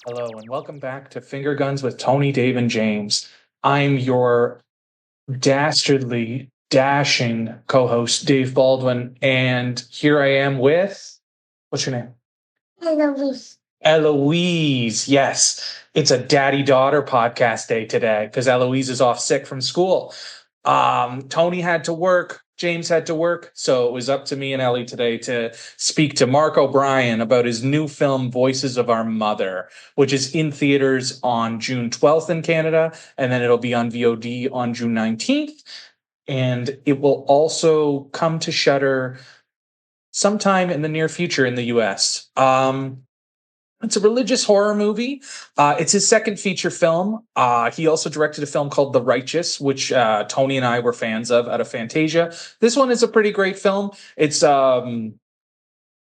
Hello, and welcome back to Finger Guns with Tony, Dave, and James. I'm your dastardly, dashing co host, Dave Baldwin, and here I am with what's your name? Eloise. Eloise, yes. It's a daddy daughter podcast day today because Eloise is off sick from school. Tony had to work, James had to work, so it was up to me and Ellie today to speak to Mark O'Brien about his new film, Voices of Our Mother, which is in theaters on June 12th in Canada, and then it'll be on VOD on June 19th. And it will also come to Shudder sometime in the near future in the US. It's a religious horror movie. It's his second feature film. He also directed a film called The Righteous, which Tony and I were fans of out of Fantasia. This one is a pretty great film. It's filmed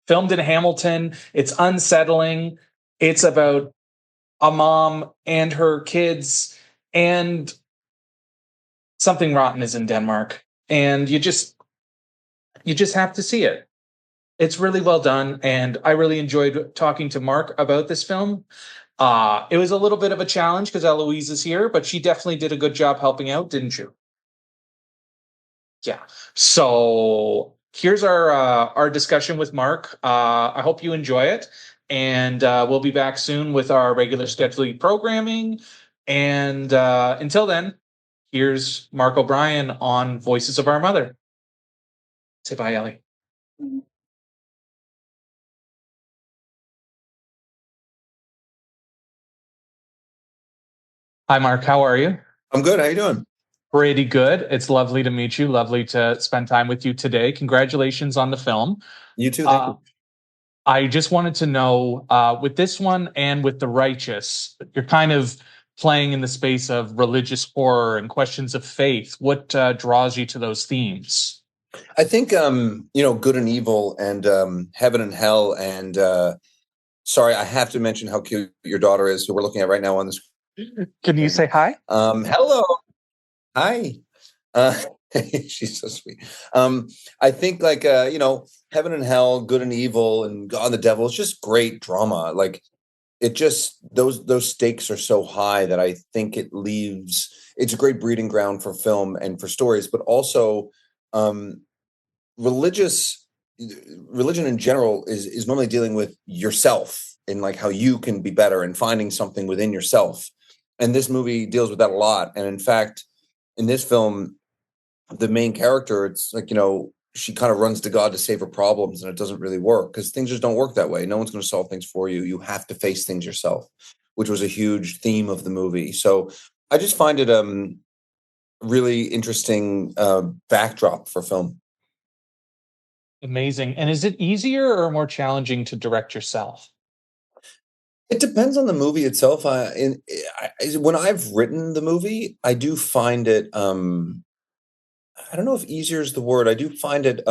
in Hamilton. It's unsettling. It's about a mom and her kids, and something rotten is in Denmark. And you just have to see it. It's really well done, and I really enjoyed talking to Mark about this film. It was a little bit of a challenge because Eloise is here, but she definitely did a good job helping out, didn't you? Yeah. So here's our discussion with Mark. I hope you enjoy it, and we'll be back soon with our regular scheduled programming. And until then, here's Mark O'Brien on Voices of Our Mother. Say bye, Ellie. Hi, Mark. How are you? I'm good. How you doing? Pretty good. It's lovely to meet you. Lovely to spend time with you today. Congratulations on the film. You too. Thank you. I just wanted to know with this one and with The Righteous, you're kind of playing in the space of religious horror and questions of faith. What draws you to those themes? I think good and evil and heaven and hell and sorry, I have to mention how cute your daughter is, who we're looking at right now on this. Can you say hi? Hello. Hi. Uh, she's so sweet. I think heaven and hell, good and evil, and God and the devil. It's just great drama. Like it just those stakes are so high that I think it's a great breeding ground for film and for stories, but also um, religious religion in general is normally dealing with yourself and like how you can be better and finding something within yourself. And this movie deals with that a lot. And in fact, in this film, the main character, it's like, she kind of runs to God to save her problems, and it doesn't really work because things just don't work that way. No one's going to solve things for you. You have to face things yourself, which was a huge theme of the movie. So I just find it really interesting backdrop for film. Amazing. And is it easier or more challenging to direct yourself? It depends on the movie itself. When I've written the movie, I do find it. I don't know if easier is the word. I do find it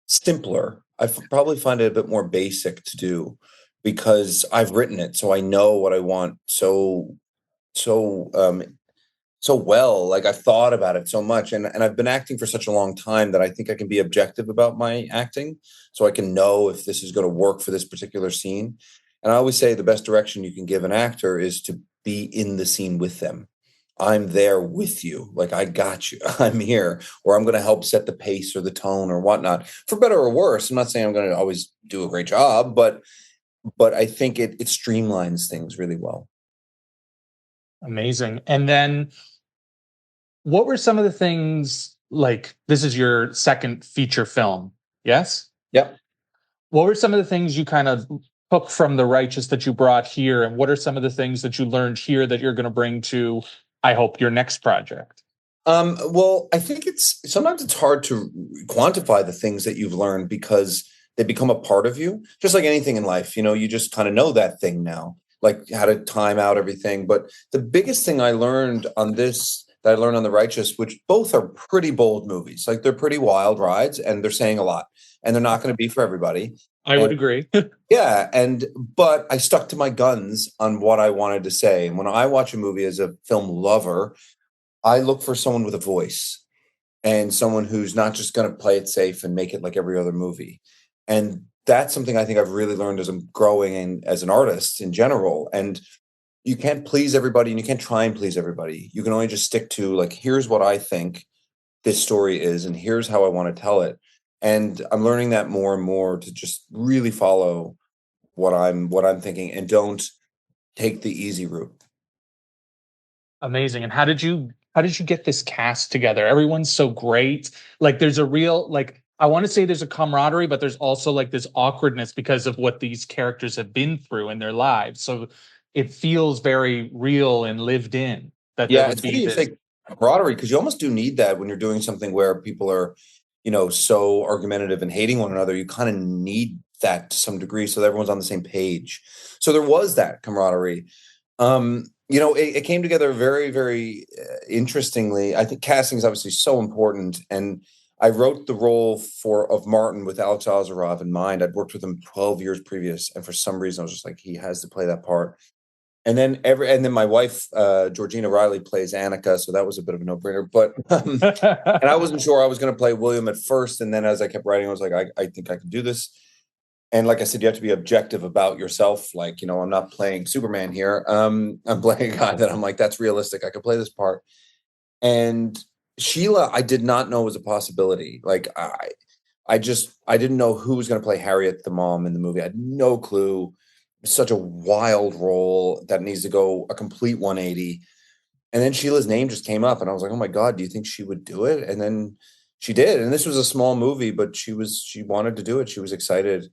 simpler. Probably find it a bit more basic to do because I've written it, so I know what I want so so well. Like I've thought about it so much, and I've been acting for such a long time that I think I can be objective about my acting, so I can know if this is going to work for this particular scene. And I always say the best direction you can give an actor is to be in the scene with them. I'm there with you. Like, I got you. I'm here, or I'm going to help set the pace or the tone or whatnot, for better or worse. I'm not saying I'm going to always do a great job, but I think it streamlines things really well. Amazing. And then what were some of the things, like this is your second feature film? Yes. Yep. What were some of the things you kind of took from The Righteous that you brought here? And what are some of the things that you learned here that you're going to bring to, I hope, your next project? Well, I think sometimes it's hard to quantify the things that you've learned because they become a part of you, just like anything in life. You just kind of know that thing now, like how to time out everything. But the biggest thing I learned on this, that I learned on The Righteous, which both are pretty bold movies, like they're pretty wild rides and they're saying a lot, and they're not going to be for everybody. I would agree. Yeah, but I stuck to my guns on what I wanted to say. And when I watch a movie as a film lover, I look for someone with a voice and someone who's not just going to play it safe and make it like every other movie. And that's something I think I've really learned as I'm growing and as an artist in general. And you can't please everybody and you can't try and please everybody. You can only just stick to like, here's what I think this story is, and here's how I want to tell it. And I'm learning that more and more to just really follow what I'm thinking and don't take the easy route. Amazing. And how did you get this cast together? Everyone's so great. Like there's a real like I want to say there's a camaraderie, but there's also like this awkwardness because of what these characters have been through in their lives. So it feels very real and lived in that there Yeah, would it's be funny you this. say camaraderie because you almost do need that when you're doing something where people are, so argumentative and hating one another. You kind of need that to some degree so that everyone's on the same page. So there was that camaraderie. It came together very, very interestingly. I think casting is obviously so important, and I wrote the role of Martin with Alex Ozerov in mind. I'd worked with him 12 years previous, and for some reason, I was just like, he has to play that part. And then my wife Georgina Riley plays Annika, so that was a bit of a no-brainer. But and I wasn't sure I was going to play William at first, and then as I kept writing, I was like, I think I can do this. And like I said, you have to be objective about yourself. Like, I'm not playing Superman here. I'm playing a guy that I'm like, that's realistic. I could play this part. And Sheila, I did not know was a possibility. Like I didn't know who was going to play Harriet, the mom in the movie. I had no clue. Such a wild role that needs to go a complete 180. And then Sheila's name just came up, and I was like, "Oh my god, do you think she would do it?" And then she did. And this was a small movie, but she wanted to do it. She was excited.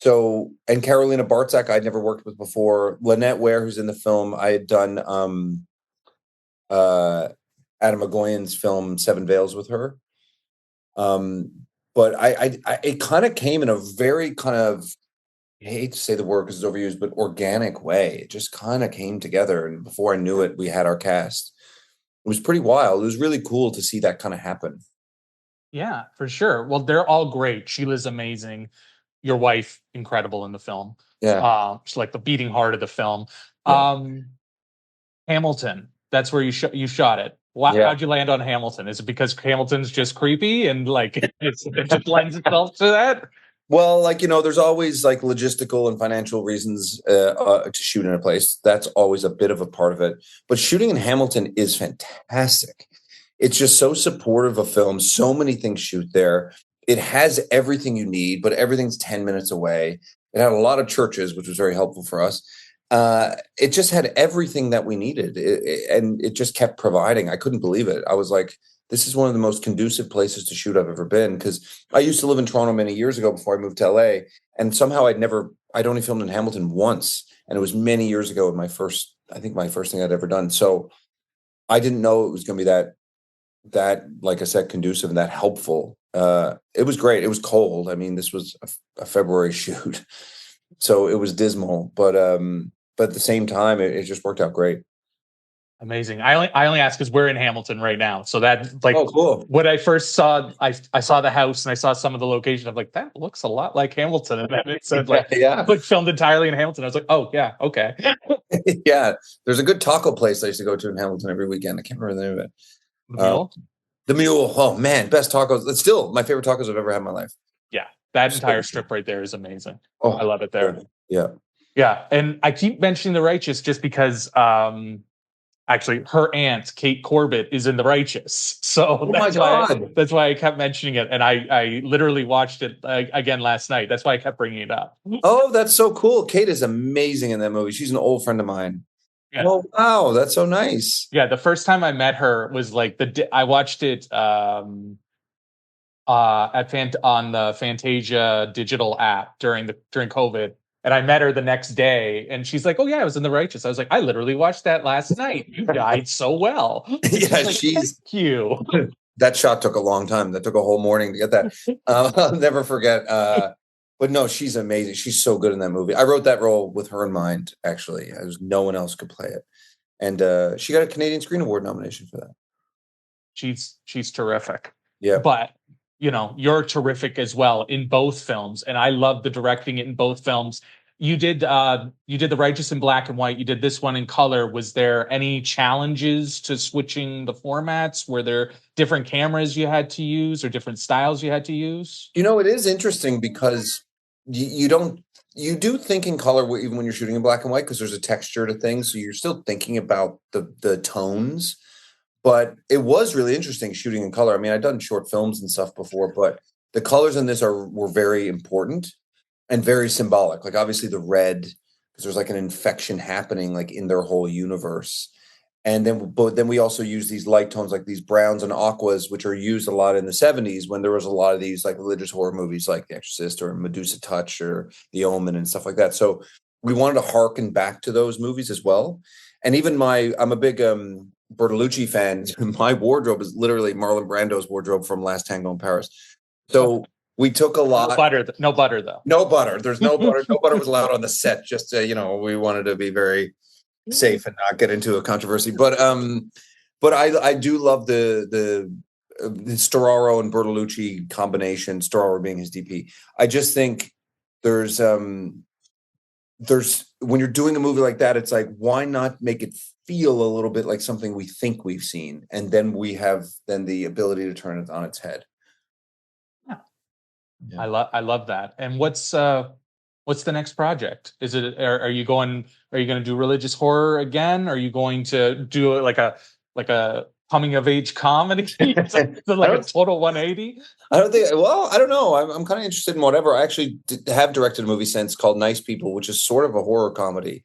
So, and Carolina Bartzak, I'd never worked with before. Lynette Ware, who's in the film, I had done uh, Adam McGoyan's film Seven Veils with her. Um, but it kind of came in a very kind of, I hate to say the word because it's overused, but organic way. It just kind of came together. And before I knew it, we had our cast. It was pretty wild. It was really cool to see that kind of happen. Yeah, for sure. Well, they're all great. Sheila's amazing. Your wife, incredible in the film. Yeah. She's like the beating heart of the film. Yeah. Um, Hamilton. That's where you shot it. Yeah. How'd you land on Hamilton? Is it because Hamilton's just creepy and like it just lends itself to that? Well, like, there's always like logistical and financial reasons to shoot in a place. That's always a bit of a part of it. But shooting in Hamilton is fantastic. It's just so supportive of film. So many things shoot there. It has everything you need, but everything's 10 minutes away. It had a lot of churches, which was very helpful for us. It just had everything that we needed. And it just kept providing. I couldn't believe it. I was like, this is one of the most conducive places to shoot I've ever been, because I used to live in Toronto many years ago before I moved to LA, and somehow I'd only filmed in Hamilton once, and it was many years ago in my first thing I'd ever done. So I didn't know it was going to be that like I said, conducive and that helpful. It was great. It was cold. I mean, this was a February shoot, so it was dismal, but at the same time, it just worked out great. Amazing. I only ask because we're in Hamilton right now. So that like Oh, cool. when I first saw I saw the house and I saw some of the location, I'm like, that looks a lot like Hamilton. And then it said Yeah. like filmed entirely in Hamilton. I was like, oh yeah, okay. Yeah. There's a good taco place I used to go to in Hamilton every weekend. I can't remember the name of it. The Uh, mule? the Mule. Oh man, best tacos. It's still my favorite tacos I've ever had in my life. Yeah. That So entire good. strip right there is amazing. I Oh, love it there. yeah. Yeah. And I keep mentioning The Righteous just because actually her aunt Kate Corbett is in The Righteous, so Oh my God. that's why I kept mentioning it, and I literally watched it again last night. That's why I kept bringing it up. Oh, that's so cool. Kate is amazing in that movie. She's an old friend of mine. Yeah, Oh wow, that's so nice. yeah. The first time I met her was like I watched it on the Fantasia digital app during COVID. And I met her the next day, and she's like, "Oh yeah, I was in The Righteous." I was like, "I literally watched that last night. You died so well." And Yeah, she's like, "Thank you." that shot took a long time. That took a whole morning to get that. I'll never forget. But no, she's amazing. She's so good in that movie. I wrote that role with her in mind, actually. There's no one else could play it. And she got a Canadian Screen Award nomination for that. She's terrific. Yeah. But you're terrific as well in both films, and I love the directing in both films. You did The Righteous in black and white. You did this one in color. Was there any challenges to switching the formats? Were there different cameras you had to use or different styles you had to use? It is interesting because you don't you do think in color even when you're shooting in black and white because there's a texture to things, so you're still thinking about the tones. But it was really interesting shooting in color. I mean, I'd done short films and stuff before, but the colors in this were very important and very symbolic. Like obviously the red, because there's like an infection happening like in their whole universe. And then, but then we also use these light tones like these browns and aquas, which are used a lot in the 70s when there was a lot of these like religious horror movies like The Exorcist or Medusa Touch or The Omen and stuff like that. So we wanted to harken back to those movies as well. And even I'm a big Bertolucci fan. My wardrobe is literally Marlon Brando's wardrobe from Last Tango in Paris. So we took a lot. No butter though. No butter. There's no butter. No butter was allowed on the set. Just we wanted to be very safe and not get into a controversy. But I do love the Storaro and Bertolucci combination. Storaro being his DP. I just think there's when you're doing a movie like that, it's like why not make it feel a little bit like something we think we've seen, and then we have the ability to turn it on its head. Yeah. I love that. And what's the next project? Is it are you going to do religious horror again? Are you going to do like a coming of age comedy? Like a total 180? I don't think. Well, I don't know. I'm kind of interested in whatever. I actually have directed a movie since called Nice People, which is sort of a horror comedy.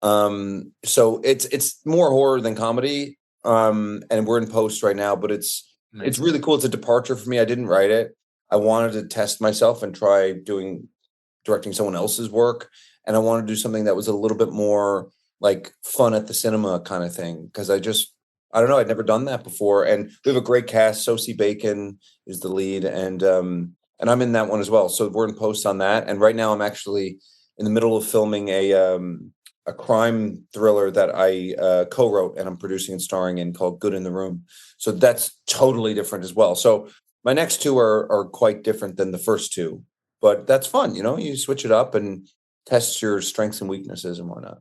So it's more horror than comedy. And we're in post right now, but it's really cool. It's a departure for me. I didn't write it. I wanted to test myself and try directing someone else's work. And I wanted to do something that was a little bit more like fun at the cinema kind of thing. Cause I don't know. I'd never done that before. And we have a great cast. Sosie Bacon is the lead. And I'm in that one as well. So we're in post on that. And right now I'm actually in the middle of filming a crime thriller that I co-wrote and I'm producing and starring in called Good in the Room. So that's totally different as well. So my next two are quite different than the first two, but that's fun. You switch it up and test your strengths and weaknesses and whatnot.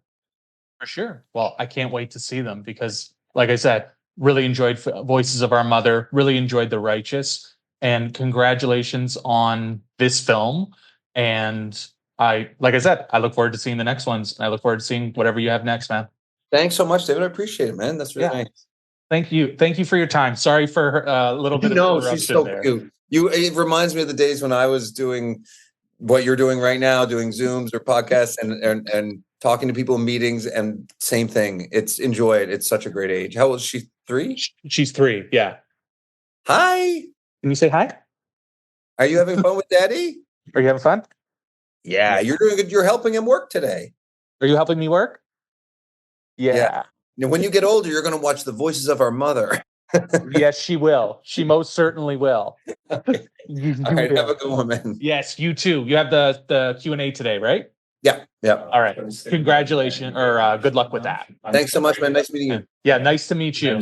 For sure. Well, I can't wait to see them because, like I said, really enjoyed Voices of Our Mother, really enjoyed The Righteous, and congratulations on this film. And like I said, I look forward to seeing the next ones. And I look forward to seeing whatever you have next, man. Thanks so much, David. I appreciate it, man. That's really nice. Thank you for your time. Sorry for a little bit of interruption. She's so there. Cute. It reminds me of the days when I was doing what you're doing right now, doing Zooms or podcasts and talking to people in meetings, and same thing. Enjoy it. It's such a great age. How old is she? 3? She's 3. Yeah. Hi. Can you say hi? Are you having fun with Daddy? Are you having fun? Yeah, you're doing good. You're helping him work today. Are you helping me work? Yeah. Now, when you get older, you're going to watch The Voices of Our Mother. Yes, she will. She most certainly will. All right, have a good one, man. Yes, you too. You have the Q&A today, right? Yeah. All right. Congratulations or good luck with that. Thanks so much, man. Nice meeting you. Yeah, nice to meet you.